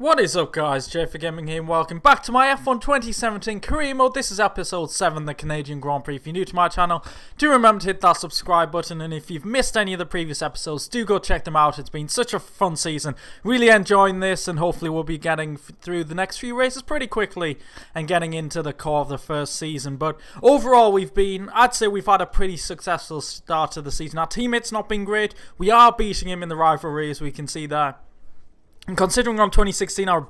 What is up, guys? JayFerGaming here and welcome back to my F1 2017 career mode. This is episode 7, the Canadian Grand Prix. If you're new to my channel, do remember to hit that subscribe button, and if you've missed any of the previous episodes, do go check them out. It's been such a fun season. Really enjoying this, and hopefully we'll be getting through the next few races pretty quickly and getting into the core of the first season. But overall, I'd say we've had a pretty successful start to the season. Our teammate's not been great. We are beating him in the rivalry, as we can see there. And considering on 2016 I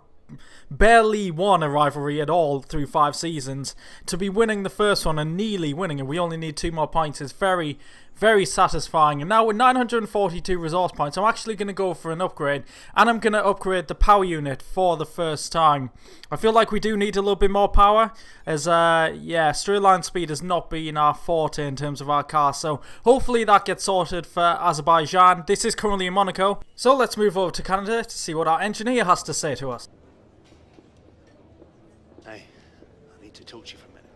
barely won a rivalry at all through 5 seasons, to be winning the first one and nearly winning it, we only need 2 more points, is very, very satisfying. And now with 942 resource points, I'm actually going to go for an upgrade, and I'm going to upgrade the power unit for the first time. I feel like we do need a little bit more power, as straight line speed has not been our forte in terms of our car, so hopefully that gets sorted for Azerbaijan. This is currently in Monaco, so let's move over to Canada to see what our engineer has to say to us. Hey, I need to talk to you for a minute.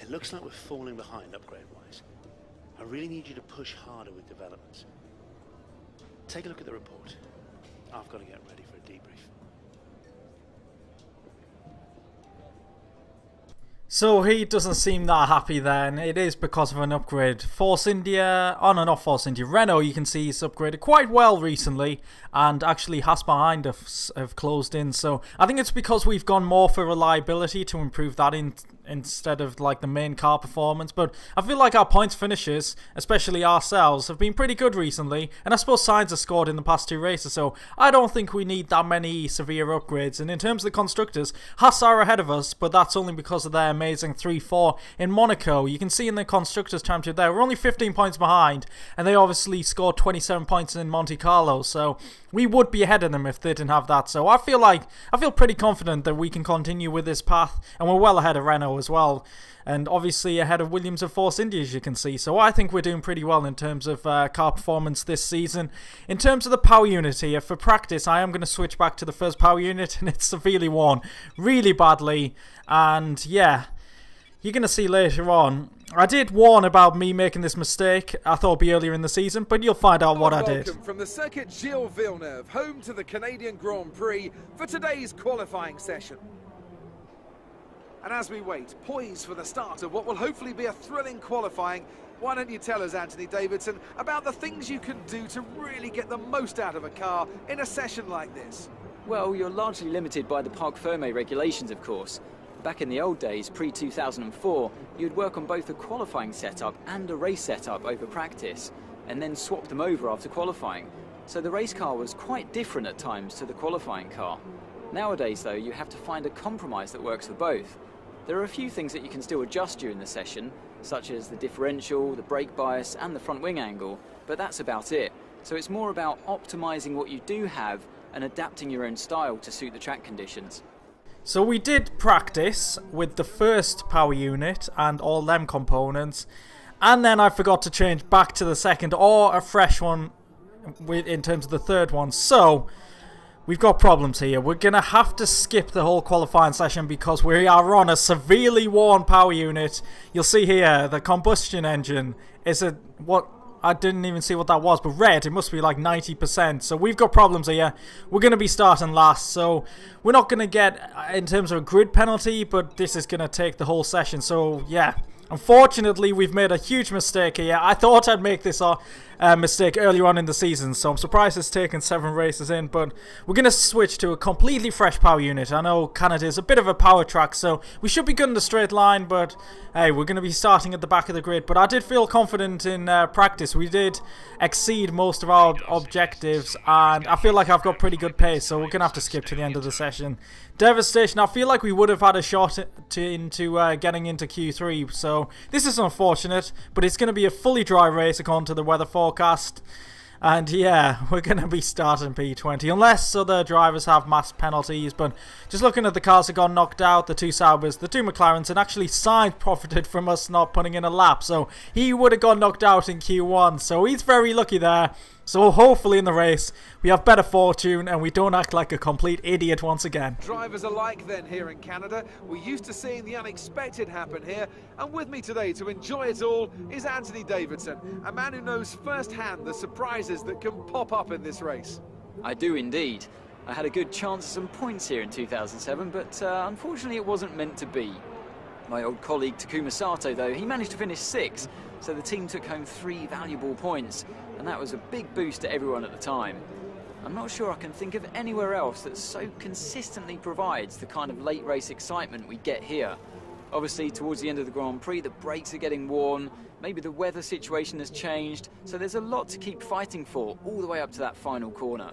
It looks like we're falling behind upgrade-wise. I really need you to push harder with developments. Take a look at the report. I've got to get ready for a debrief. So he doesn't seem that happy then. It is because of an upgrade. Force India, not Force India, Renault, you can see, is upgraded quite well recently, and actually Haas behind us have closed in. So I think it's because we've gone more for reliability to improve that instead of like the main car performance. But I feel like our points finishes, especially ourselves, have been pretty good recently, and I suppose Sainz has scored in the past 2 races, so I don't think we need that many severe upgrades. And in terms of the constructors, Haas are ahead of us, but that's only because of their amazing 3-4 in Monaco. You can see in the constructors championship there, we're only 15 points behind, and they obviously scored 27 points in Monte Carlo, so we would be ahead of them if they didn't have that. So I feel pretty confident that we can continue with this path, and we're well ahead of Renault as well, and obviously ahead of Williams and Force India, as you can see. So I think we're doing pretty well in terms of car performance this season. In terms of the power unit here, for practice I am going to switch back to the first power unit, and it's severely worn really badly, and yeah, you're going to see later on. I did warn about me making this mistake. I thought it'd be earlier in the season, but you'll find out what I did. Welcome from the circuit Gilles Villeneuve, home to the Canadian Grand Prix, for today's qualifying session. And as we wait, poised for the start of what will hopefully be a thrilling qualifying, why don't you tell us, Anthony Davidson, about the things you can do to really get the most out of a car in a session like this? Well, you're largely limited by the Parc Fermé regulations, of course. Back in the old days, pre-2004, you'd work on both a qualifying setup and a race setup over practice, and then swap them over after qualifying. So the race car was quite different at times to the qualifying car. Nowadays, though, you have to find a compromise that works for both. There are a few things that you can still adjust during the session, such as the differential, the brake bias, and the front wing angle, but that's about it. So it's more about optimizing what you do have and adapting your own style to suit the track conditions. So we did practice with the first power unit and all them components, and then I forgot to change back to the second or a fresh one in terms of the third one. So we've got problems here. We're going to have to skip the whole qualifying session because we are on a severely worn power unit. You'll see here the combustion engine is I didn't even see what that was, but red, it must be like 90%. So we've got problems here. We're going to be starting last, so we're not going to get, in terms of a grid penalty, but this is going to take the whole session. So yeah, unfortunately, we've made a huge mistake here. I thought I'd make this mistake earlier on in the season, so I'm surprised it's taken 7 races in, but we're going to switch to a completely fresh power unit. I know Canada is a bit of a power track, so we should be good in the straight line, but hey, we're going to be starting at the back of the grid. But I did feel confident in practice. We did exceed most of our objectives, and I feel like I've got pretty good pace, so we're going to have to skip to the end of the session. Devastation, I feel like we would have had a shot into getting into Q3, so this is unfortunate, but it's going to be a fully dry race according to the weather forecast. And yeah, we're going to be starting P20 unless other drivers have mass penalties. But just looking at the cars that got knocked out, the 2 Saubers, the 2 McLarens, and actually Sainz profited from us not putting in a lap, so he would have got knocked out in Q1, so he's very lucky there. So hopefully in the race we have better fortune and we don't act like a complete idiot once again. Drivers alike then here in Canada, we're used to seeing the unexpected happen here, and with me today to enjoy it all is Anthony Davidson, a man who knows firsthand the surprises that can pop up in this race. I do indeed. I had a good chance at some points here in 2007, but unfortunately it wasn't meant to be. My old colleague Takuma Sato, though, he managed to finish 6th, so the team took home 3 valuable points, and that was a big boost to everyone at the time. I'm not sure I can think of anywhere else that so consistently provides the kind of late race excitement we get here. Obviously, towards the end of the Grand Prix, the brakes are getting worn, maybe the weather situation has changed, so there's a lot to keep fighting for all the way up to that final corner.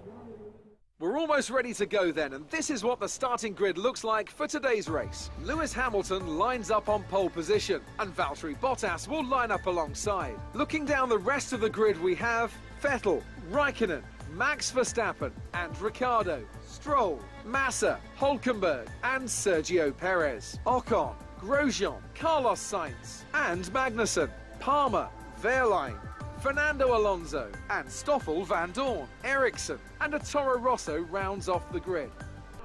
We're almost ready to go then, and this is what the starting grid looks like for today's race. Lewis Hamilton lines up on pole position, and Valtteri Bottas will line up alongside. Looking down the rest of the grid, we have Vettel, Raikkonen, Max Verstappen and Ricciardo, Stroll, Massa, Hülkenberg and Sergio Perez, Ocon, Grosjean, Carlos Sainz and Magnussen, Palmer, Wehrlein, Fernando Alonso and Stoffel Van Dorn, Ericsson and a Toro Rosso rounds off the grid.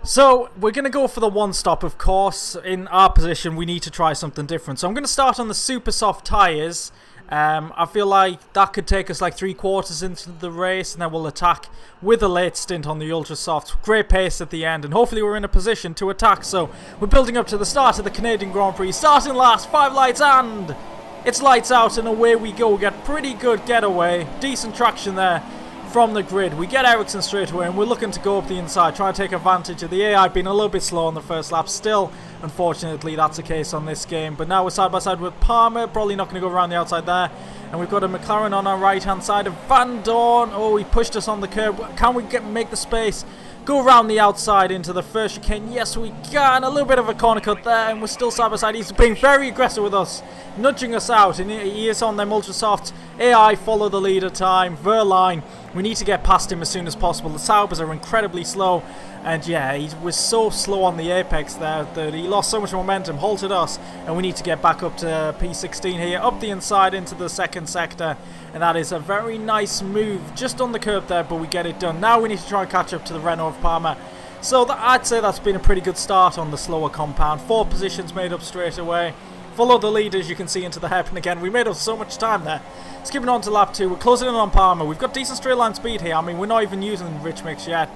So, we're going to go for the one stop, of course. In our position, we need to try something different. So I'm going to start on the super soft tyres. I feel like that could take us like 3/4 into the race, and then we'll attack with a late stint on the ultra soft. Great pace at the end, and hopefully we're in a position to attack. So we're building up to the start of the Canadian Grand Prix. Starting last, 5 lights, and it's lights out, and away we go. We get pretty good getaway, decent traction there from the grid. We get Ericsson straight away, and we're looking to go up the inside, try to take advantage of the AI being a little bit slow on the first lap. Still, unfortunately, that's the case on this game. But now we're side by side with Palmer, probably not going to go around the outside there. And we've got a McLaren on our right hand side of Van Dorn. Oh, he pushed us on the curb. Can we make the space? Go around the outside into the first chicane. Yes, we can. A little bit of a corner cut there, and we're still side by side. He's being very aggressive with us, nudging us out, and he is on them ultra soft. AI follow the leader time. Wehrlein, we need to get past him as soon as possible. The Saubers are incredibly slow, and yeah, he was so slow on the apex there that he lost so much momentum, halted us, and we need to get back up to P16 here, up the inside into the second sector, and that is a very nice move just on the curb there, but we get it done. Now we need to try and catch up to the Renault of Palmer. So I'd say that's been a pretty good start on the slower compound. 4 positions made up straight away. Follow the lead, as you can see, into the hairpin again. We made up so much time there. Skipping on to lap 2, we're closing in on Palmer. We've got decent straight line speed here. I mean, we're not even using rich mix yet.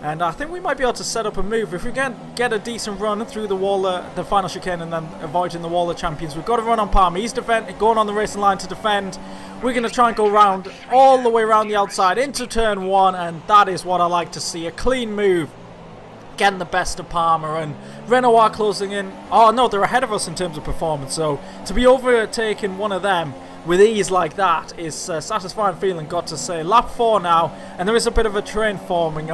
And I think we might be able to set up a move. If we can get a decent run through the wall, the final chicane, and then avoiding the wall of champions, we've got to run on Palmer. He's going on the racing line to defend. We're going to try and go round all the way around the outside into turn 1, and that is what I like to see. A clean move, getting the best of Palmer, and Renault are closing in. Oh no, they're ahead of us in terms of performance, so to be overtaking one of them with ease like that is a satisfying feeling, got to say. Lap 4 now, and there is a bit of a train forming.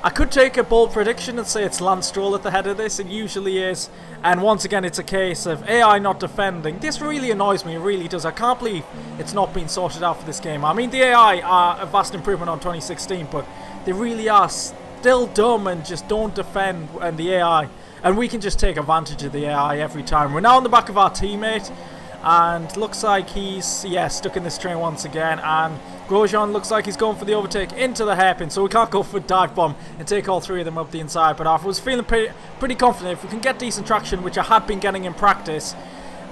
I could take a bold prediction and say it's Lance Stroll at the head of this. It usually is. And once again, it's a case of AI not defending. This really annoys me. It really does. I can't believe it's not been sorted out for this game. I mean, the AI are a vast improvement on 2016, but they really are still dumb and just don't defend. And the AI, and we can just take advantage of the AI every time. We're now on the back of our teammate, and looks like he's stuck in this train once again, and Grosjean looks like he's going for the overtake into the hairpin, so we can't go for a dive bomb and take all 3 of them up the inside. But I was feeling pretty confident if we can get decent traction, which I had been getting in practice,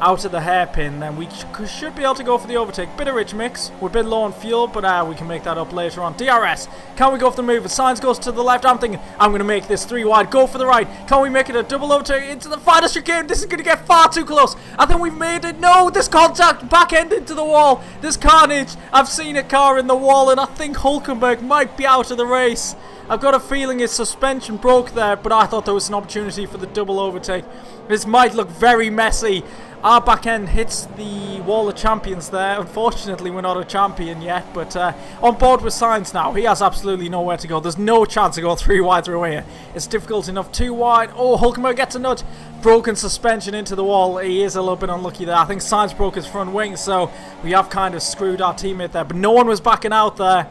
out of the hairpin, then we should be able to go for the overtake. Bit of rich mix, we're a bit low on fuel, but we can make that up later on. DRS, can we go for the move? Sainz goes to the left. I'm thinking I'm going to make this 3 wide, go for the right. Can we make it a double overtake into the final chicane? This is going to get far too close. I think we've made it. No, this contact, back end into the wall, this carnage. I've seen a car in the wall, and I think Hülkenberg might be out of the race. I've got a feeling his suspension broke there, but I thought there was an opportunity for the double overtake. This might look very messy. Our back end hits the wall of champions there. Unfortunately, we're not a champion yet, but on board with Sainz now. He has absolutely nowhere to go. There's no chance to go 3 wide through here. It's difficult enough. 2 wide. Oh, Hülkenberg gets a nudge. Broken suspension into the wall. He is a little bit unlucky there. I think Sainz broke his front wing, so we have kind of screwed our teammate there, but no one was backing out there.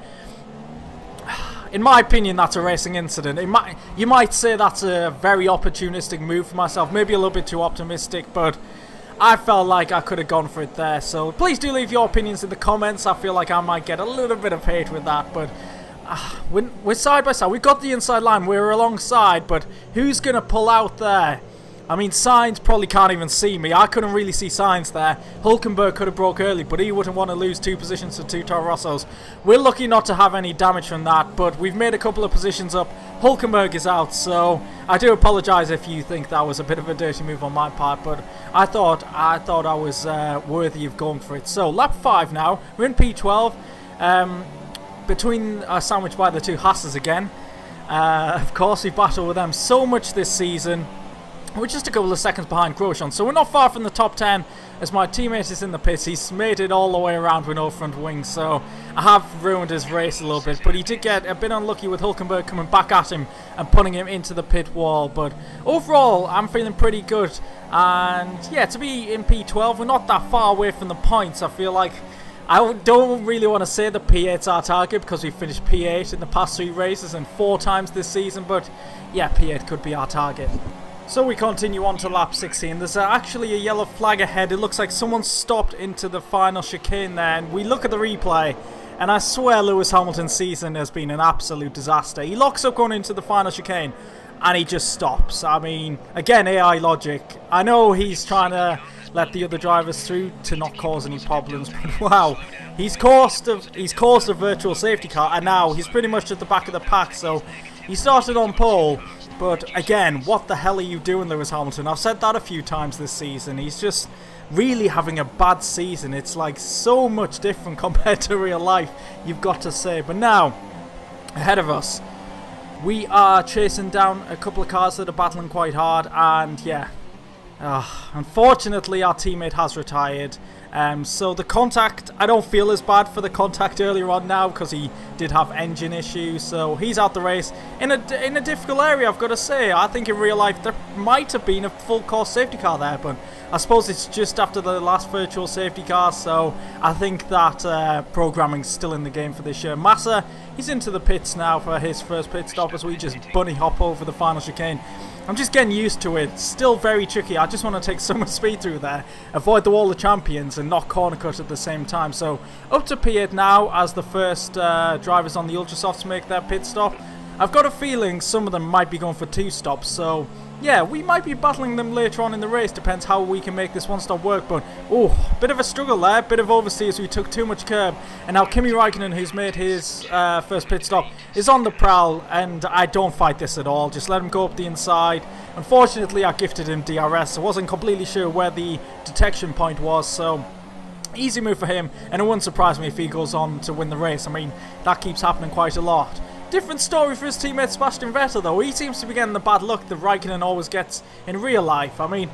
In my opinion, that's a racing incident. You might say that's a very opportunistic move for myself. Maybe a little bit too optimistic, but I felt like I could have gone for it there. So please do leave your opinions in the comments. I feel like I might get a little bit of hate with that, but we're side by side. We've got the inside line. We're alongside, but who's going to pull out there? I mean, Sainz probably can't even see me. I couldn't really see Sainz there. Hulkenberg could have broke early, but he wouldn't want to lose 2 positions to 2 Toro Rossos. We're lucky not to have any damage from that, but we've made a couple of positions up. Hulkenberg is out, so I do apologise if you think that was a bit of a dirty move on my part, but I thought I was worthy of going for it. So, lap 5 now. We're in P12. Sandwiched by the 2 Haas's again. Of course, we battled with them so much this season. We're just a couple of seconds behind Grosjean, so we're not far from the top 10 as my teammate is in the pits. He's made it all the way around with no front wing, so I have ruined his race a little bit, but he did get a bit unlucky with Hulkenberg coming back at him and putting him into the pit wall. But overall, I'm feeling pretty good, and yeah, to be in P12, we're not that far away from the points. I feel like I don't really want to say that P8's our target because we finished P8 in the past 3 races and 4 times this season, but yeah, P8 could be our target. So we continue on to lap 16. There's actually a yellow flag ahead. It looks like someone stopped into the final chicane there, and we look at the replay, and I swear Lewis Hamilton's season has been an absolute disaster. He locks up going into the final chicane, and he just stops. I mean, again, AI logic. I know he's trying to let the other drivers through to not cause any problems, but wow, he's caused a virtual safety car, and now he's pretty much at the back of the pack. So he started on pole. But again, what the hell are you doing, Lewis Hamilton? I've said that a few times this season. He's just really having a bad season. It's like so much different compared to real life, you've got to say. But now, ahead of us, we are chasing down a couple of cars that are battling quite hard. And yeah, unfortunately our teammate has retired. So the contact, I don't feel as bad for the contact earlier on now because he did have engine issues, so he's out the race in a difficult area, I've got to say. I think in real life there might have been a full course safety car there, but I suppose it's just after the last virtual safety car, so I think that programming's still in the game for this year. Massa, he's into the pits now for his first pit stop as we just bunny hop over the final chicane. I'm just getting used to it. Still very tricky. I just want to take so much speed through there, avoid the wall of champions and not corner cut at the same time. So up to P8 now as the first drivers on the Ultrasofts make their pit stop. I've got a feeling some of them might be going for 2 stops, so yeah, we might be battling them later on in the race. Depends how we can make this 1-stop work. But oh, bit of a struggle there, bit of oversteer as we took too much curb. And now Kimi Räikkönen, who's made his first pit stop, is on the prowl, and I don't fight this at all. Just let him go up the inside. Unfortunately, I gifted him DRS. I wasn't completely sure where the detection point was, so easy move for him, and it wouldn't surprise me if he goes on to win the race. I mean, that keeps happening quite a lot. Different story for his teammate Sebastian Vettel though. He seems to be getting the bad luck that Raikkonen always gets in real life. I mean,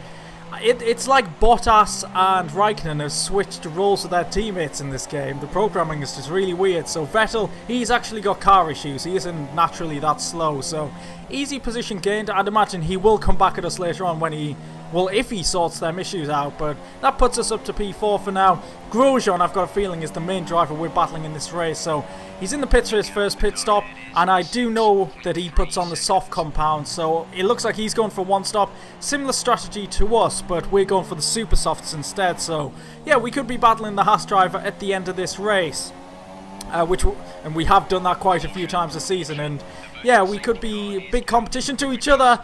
it's like Bottas and Raikkonen have switched roles with their teammates in this game. The programming is just really weird. So Vettel, he's actually got car issues. He isn't naturally that slow. So easy position gained. I'd imagine he will come back at us later on when he... well, if he sorts them issues out, but that puts us up to P4 for now. Grosjean, I've got a feeling, is the main driver we're battling in this race, so he's in the pits for his first pit stop, and I do know that he puts on the soft compound, so it looks like he's going for 1 stop. Similar strategy to us, but we're going for the super softs instead, so yeah, we could be battling the Haas driver at the end of this race. And we have done that quite a few times this season, and yeah, we could be big competition to each other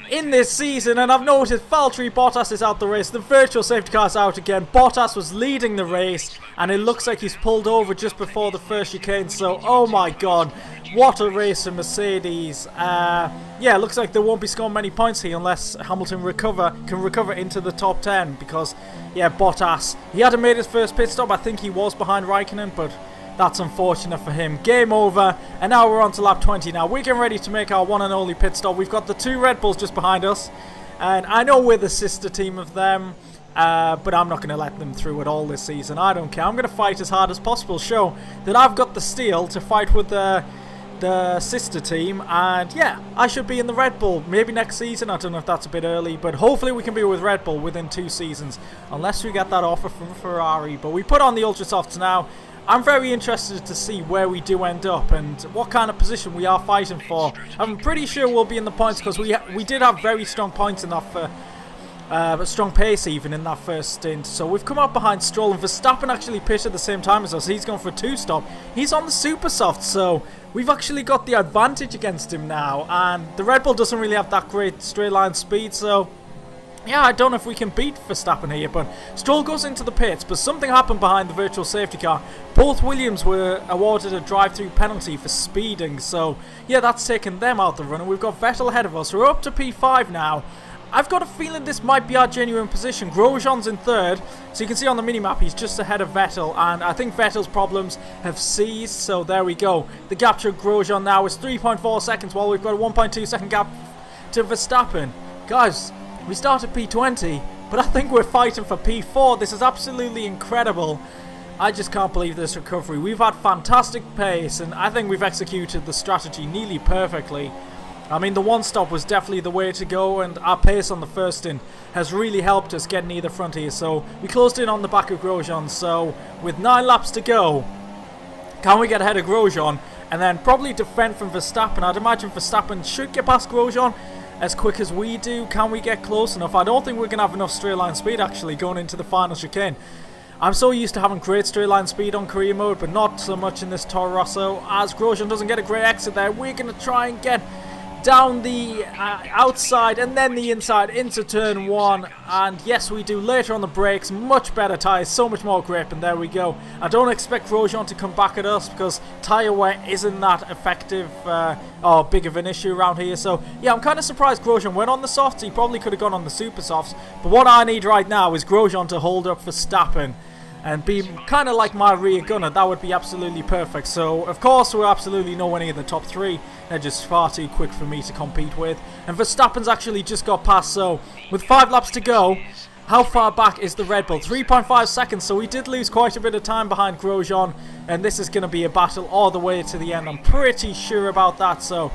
in this season. And I've noticed Valtteri Bottas is out the race. The virtual safety car is out again. Bottas was leading the race, and it looks like he's pulled over just before the first chicane. So, oh my god, what a race for Mercedes. Yeah, looks like they won't be scoring many points here unless Hamilton can recover into the top 10, because yeah, Bottas, he hadn't made his first pit stop. I think he was behind Raikkonen, but that's unfortunate for him. Game over, and now we're on to lap 20 now. We're getting ready to make our one and only pit stop. We've got the 2 Red Bulls just behind us, and I know we're the sister team of them, but I'm not going to let them through at all this season. I don't care. I'm going to fight as hard as possible, show that I've got the steel to fight with the sister team, and yeah, I should be in the Red Bull maybe next season. I don't know if that's a bit early, but hopefully we can be with Red Bull within 2 seasons, unless we get that offer from Ferrari. But we put on the Ultrasofts now. I'm very interested to see where we do end up and what kind of position we are fighting for. I'm pretty sure we'll be in the points, because we did have very strong points in that strong pace even in that first stint. So we've come up behind Stroll, and Verstappen actually pitted at the same time as us. He's going for a 2-stop. He's on the super soft, so we've actually got the advantage against him now. And the Red Bull doesn't really have that great straight line speed, so yeah, I don't know if we can beat Verstappen here, but Stroll goes into the pits, but something happened behind the virtual safety car. Both Williams were awarded a drive-through penalty for speeding, so yeah, that's taken them out the run, and we've got Vettel ahead of us. We're up to P5 now. I've got a feeling this might be our genuine position. Grosjean's in third, so you can see on the minimap he's just ahead of Vettel, and I think Vettel's problems have ceased, so there we go. The gap to Grosjean now is 3.4 seconds, while we've got a 1.2 second gap to Verstappen. Guys, we started P20, but I think we're fighting for P4. This is absolutely incredible. I just can't believe this recovery. We've had fantastic pace, and I think we've executed the strategy nearly perfectly. I mean, the one stop was definitely the way to go, and our pace on the first stint has really helped us get near the front here. So we closed in on the back of Grosjean, so with 9 laps to go, can we get ahead of Grosjean and then probably defend from Verstappen? I'd imagine Verstappen should get past Grosjean as quick as we do. Can we get close enough? I don't think we're going to have enough straight line speed actually going into the final chicane. I'm so used to having great straight line speed on career mode, but not so much in this Toro Rosso. As Grosjean doesn't get a great exit there, we're going to try and get down the outside and then the inside into turn 1, and yes we do. Later on the brakes, much better tyres, so much more grip, and there we go. I don't expect Grosjean to come back at us because tyre wear isn't that effective or big of an issue around here. So yeah, I'm kind of surprised Grosjean went on the softs. He probably could have gone on the super softs, but what I need right now is Grosjean to hold up Verstappen and be kind of like my rear gunner. That would be absolutely perfect. So of course we're absolutely nowhere near the top 3. They're just far too quick for me to compete with, and Verstappen's actually just got past. So with 5 laps to go, how far back is the Red Bull? 3.5 seconds, so we did lose quite a bit of time behind Grosjean, and this is going to be a battle all the way to the end. I'm pretty sure about that. So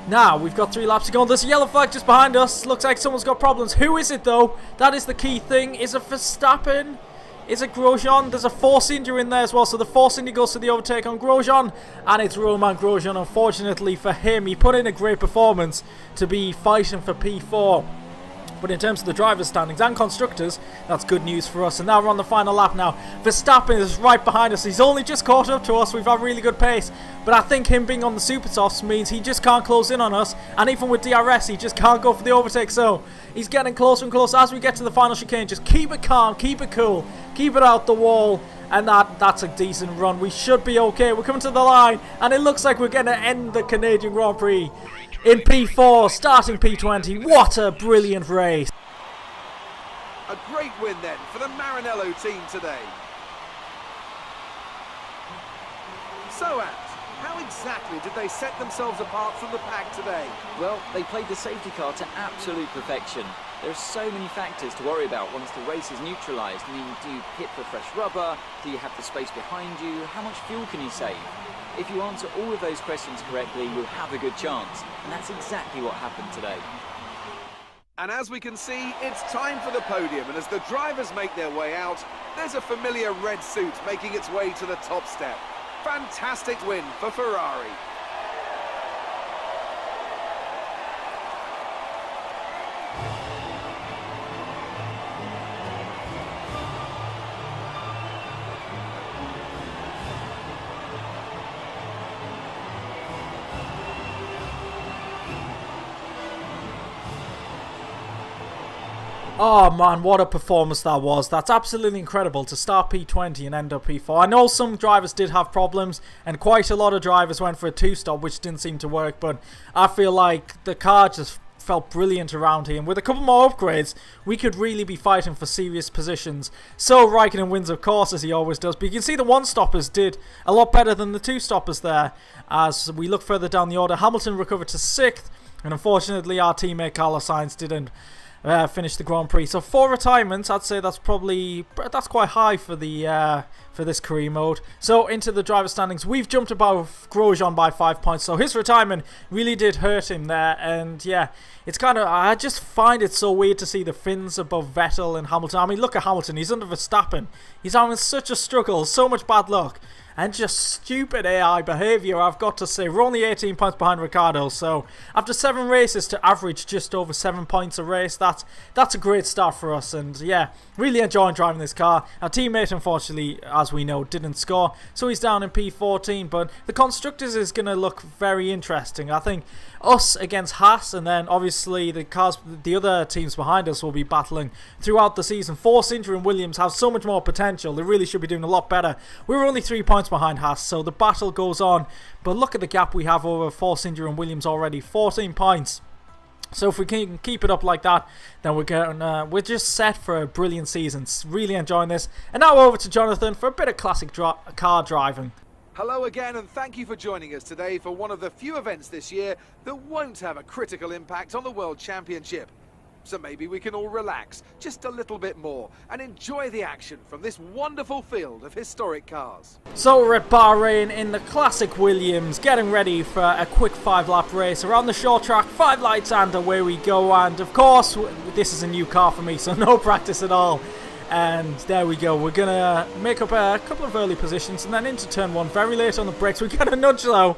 now we've got 3 laps to go. There's a yellow flag just behind us. Looks like someone's got problems. Who is it though? That is the key thing. Is it Verstappen? Is it Grosjean? There's a Force India in there as well, so the Force India goes to the overtake on Grosjean, and it's Romain Grosjean. Unfortunately for him, he put in a great performance to be fighting for P4. But in terms of the drivers' standings and constructors, that's good news for us. And now we're on the final lap now. Verstappen is right behind us. He's only just caught up to us. We've had really good pace. But I think him being on the super softs means he just can't close in on us. And even with DRS, he just can't go for the overtake. So he's getting closer and closer as we get to the final chicane. Just keep it calm, keep it cool, keep it out the wall. And that's a decent run. We should be okay. We're coming to the line. And it looks like we're going to end the Canadian Grand Prix in P4, starting P20. What a brilliant race. A great win then for the Maranello team today. So, Ant, how exactly did they set themselves apart from the pack today? Well, they played the safety car to absolute perfection. There are so many factors to worry about once the race is neutralised. I mean, do you pit for fresh rubber? Do you have the space behind you? How much fuel can you save? If you answer all of those questions correctly, you'll have a good chance. And that's exactly what happened today. And as we can see, it's time for the podium. And as the drivers make their way out, there's a familiar red suit making its way to the top step. Fantastic win for Ferrari. Oh man, what a performance that was. That's absolutely incredible to start P20 and end up P4. I know some drivers did have problems, and quite a lot of drivers went for a 2-stop, which didn't seem to work, but I feel like the car just felt brilliant around here, and with a couple more upgrades, we could really be fighting for serious positions. So Raikkonen wins, of course, as he always does, but you can see the 1-stoppers did a lot better than the 2-stoppers there. As we look further down the order, Hamilton recovered to 6th, and unfortunately our teammate Carlos Sainz didn't finish the Grand Prix. So 4 retirements, I'd say that's quite high for the for this career mode. So into the driver standings, we've jumped above Grosjean by 5 points. So his retirement really did hurt him there, and yeah, it's kind of, I just find it so weird to see the Finns above Vettel and Hamilton. I mean, look at Hamilton, he's under Verstappen. He's having such a struggle, so much bad luck. and just stupid AI behaviour, I've got to say. We're only 18 points behind Ricciardo, so after 7 races to average just over 7 points a race, that's a great start for us. And yeah, really enjoying driving this car. Our teammate, unfortunately, as we know, didn't score, so he's down in P14, but the Constructors is going to look very interesting. I think us against Haas, and then obviously the other teams behind us will be battling throughout the season. Force Injury and Williams have so much more potential. They really should be doing a lot better. We're only 3 points behind Haas, so the battle goes on. But look at the gap we have over Force Injury and Williams already, 14 points. So if we can keep it up like that, then we're just set for a brilliant season. Really enjoying this. And now over to Jonathan for a bit of classic car driving. Hello again, and thank you for joining us today for one of the few events this year that won't have a critical impact on the World Championship. So maybe we can all relax just a little bit more and enjoy the action from this wonderful field of historic cars. So we're at Bahrain in the classic Williams, getting ready for a quick 5-lap race around the short track. 5 lights and away we go. And of course, this is a new car for me, so no practice at all. And there we go. We're going to make up a couple of early positions and then into turn 1 very late on the brakes. We get a nudge though.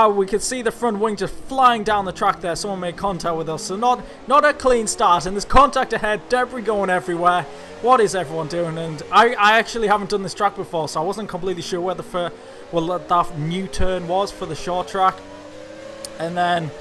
We could see the front wing just flying down the track there. Someone made contact with us. So not a clean start. And there's contact ahead. Debris going everywhere. What is everyone doing? And I actually haven't done this track before, so I wasn't completely sure where that new turn was for the short track. And then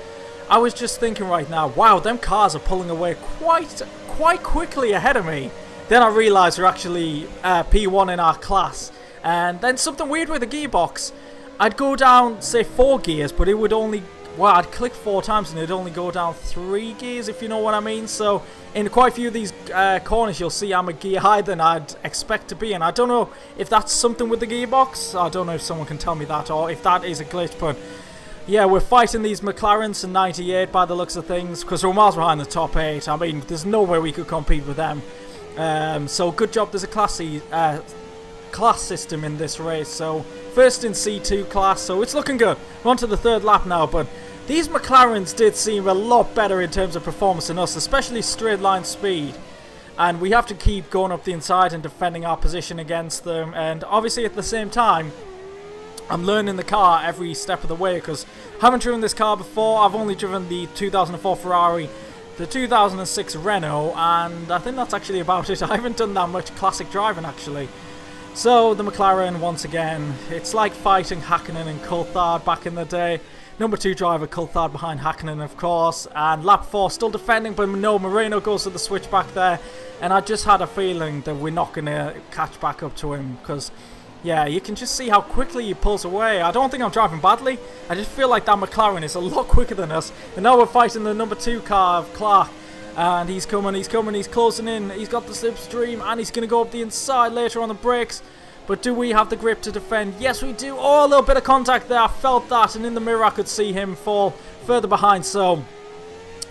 I was just thinking right now, wow, them cars are pulling away quite quickly ahead of me. Then I realised we're actually P1 in our class. And then something weird with the gearbox. I'd go down, say, 4 gears, but it would only... Well, I'd click 4 times and it'd only go down 3 gears, if you know what I mean. So, in quite a few of these corners, you'll see I'm a gear higher than I'd expect to be. And I don't know if that's something with the gearbox. I don't know if someone can tell me that or if that is a glitch, but... Yeah, we're fighting these McLarens in 98 by the looks of things, because we're miles behind the top 8. I mean, there's no way we could compete with them. So good job, there's a class system in this race. So first in C2 class, so it's looking good. We're on to the 3rd lap now, but these McLarens did seem a lot better in terms of performance than us, especially straight line speed. And we have to keep going up the inside and defending our position against them. And obviously at the same time, I'm learning the car every step of the way, because I haven't driven this car before. I've only driven the 2004 Ferrari, the 2006 Renault, and I think that's actually about it. I haven't done that much classic driving actually. So the McLaren, once again, it's like fighting Hakkinen and Coulthard back in the day. Number 2 driver Coulthard behind Hakkinen, of course, and lap 4 still defending, but no, Moreno goes to the switch back there, and I just had a feeling that we're not going to catch back up to him, because yeah, you can just see how quickly he pulls away. I don't think I'm driving badly. I just feel like that McLaren is a lot quicker than us. And now we're fighting the number 2 car of Clark. And he's coming, he's closing in. He's got the slipstream, and he's going to go up the inside later on the brakes. But do we have the grip to defend? Yes, we do. Oh, a little bit of contact there. I felt that, and in the mirror I could see him fall further behind. So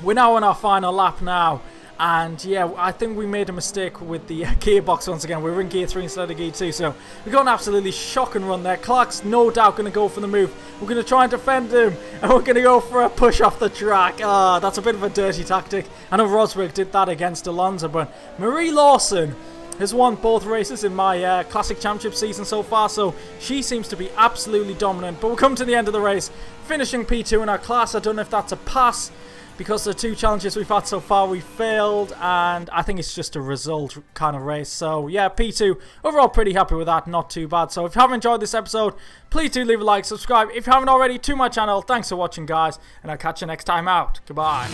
we're now on our final lap now. And yeah, I think we made a mistake with the gearbox once again. We were in gear 3 instead of gear 2, so we got an absolutely shocking run there. Clark's no doubt going to go for the move. We're going to try and defend him, and we're going to go for a push off the track. That's a bit of a dirty tactic. I know Rosberg did that against Alonso, but Marie Lawson has won both races in my Classic Championship season so far, so she seems to be absolutely dominant. But we'll come to the end of the race, finishing P2 in our class. I don't know if that's a pass, because the 2 challenges we've had so far we failed, and I think it's just a result kind of race. So yeah, P2, overall pretty happy with that, not too bad. So if you have enjoyed this episode, please do leave a like, subscribe if you haven't already to my channel. Thanks for watching guys, and I'll catch you next time out. Goodbye.